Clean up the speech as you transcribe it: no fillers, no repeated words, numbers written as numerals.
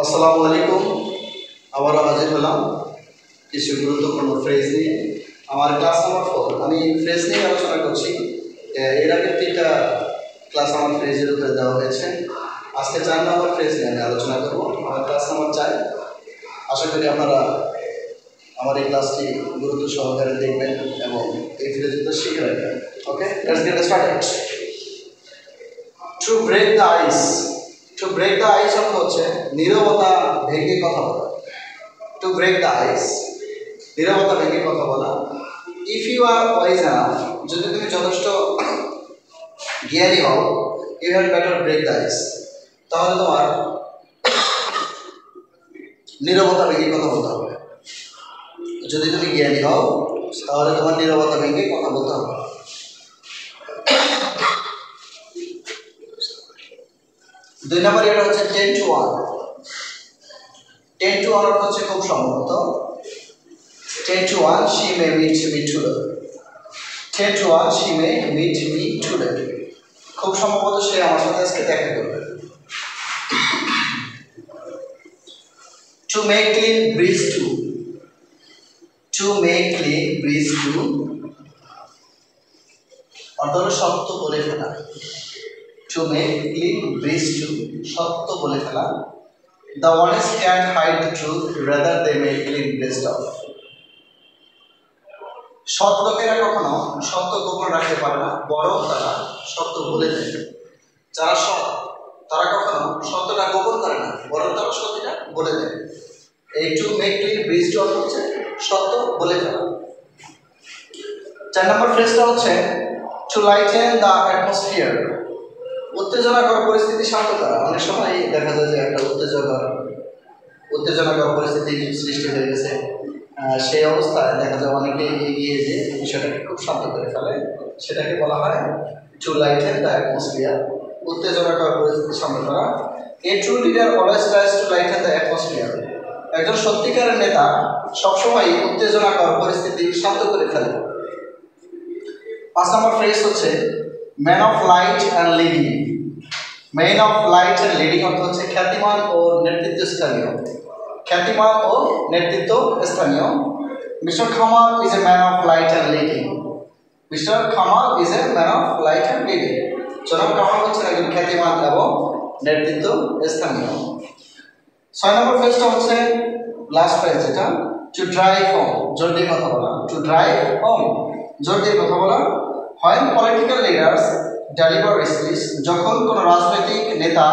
আসসালামু আলাইকুম। আবারও হাজির হলাম কিছু গুরুত্বপূর্ণ ফ্রেজ নিয়ে। আমার ক্লাস নাম্বার 4, আমি ফ্রেজ নিয়ে আলোচনা করছি। এর আগে 3টা ক্লাস আমার ফ্রেজের উপরে দেওয়া হয়েছে। আজকে 4 নম্বর ফ্রেজ নিয়ে আমি আলোচনা করব। আমার ক্লাস নাম্বার 4। আশা করি আপনারা আমার এই ক্লাসটি গুরুত্ব সহকারে দেখবেন এবং এই ফ্রেজগুলো শিখে রাখবেন। Okay, let's get started. To break the ice. To break the ice অর্থ হচ্ছে নীরবতা ভেঙে কথা বলা। টু ব্রেক দ্য আইস, নীরবতা ভেঙে কথা বলা। If you are wise enough, যদি তুমি যথেষ্ট জ্ঞানী হও, you had better break the ice, তাহলে তোমার নীরবতা ভেঙে কথা বলতে হবে। যদি তুমি জ্ঞানী হও তাহলে তোমার নীরবতা ভেঙে কথা বলতে হবে। 2 নম্বর এটা হচ্ছে 10 to 1। 10 to 1 অর্থ হচ্ছে খুব সম্ভবত। 10 to 1 she may meet me today। 10 to 1 she may meet me today, খুব সম্ভবত সে আমার সাথে আজকে দেখা করবে। To make clean breeze to। To make clean breeze to অর্থ হলো সত্য বলে ফেলা। To make clean breeze to, সত্য বলে ফেলা। The honest can't hide the truth, rather they make clean breast of। সৎ লোকেরা কখনো সত্য গোপন রাখতে পারে না, বরং তারা সত্য বলে দেয়। যারা সৎ তারা কখনো সত্যটা গোপন করে না, বরং তারা সত্যটা বলে দেয়। এই to make clean bridge two অর্থ হচ্ছে সত্য বলে ফেলা। 4 নম্বর ফ্রেজটা হচ্ছে টু লাইটেন দ্য অ্যাটমসফিয়ার। উত্তেজনাকর পরিস্থিতি শান্ত করা। অনেক সময় দেখা যায় যে একটা উত্তেজনাকর পরিস্থিতি সৃষ্টি হয়ে গেছে, সেই অবস্থায় দেখা যায় অনেকে এগিয়ে যে বিষয়টাকে খুব শান্ত করে ফেলে, সেটাকে বলা হয় টু লাইটেন দ্য অ্যাটমসফিয়ার, উত্তেজনাকর পরিস্থিতি শান্ত করা। A true leader always tries two lighten the atmosphere. একজন সত্যিকারের নেতা সবসময় উত্তেজনাকর পরিস্থিতি শান্ত করে ফেলে। 5 নম্বর ফ্রেজ হচ্ছে man of light and leading. Man of light and leading অর্থ হচ্ছে খ্যাতিমান ও নেতৃত্বস্থানীয়। খ্যাতিমান ও নেতৃত্বস্থানীয়। Mister Kamal is a man of light and leading. Mister Kamal is a man of light and leading. জনাব কামাল হচ্ছেন একজন খ্যাতিমান এবং নেতৃত্বস্থানীয়। 6 নম্বর ফ্রেজটা হচ্ছে লাস্ট ফ্রেজ, যেটা টু ড্রাইভ হোম, জোর দিয়ে কথা বলা। টু ড্রাইভ হোম, জোর দিয়ে কথা বলা। When political leaders deliver speeches, যখন কোনো রাজনৈতিক নেতা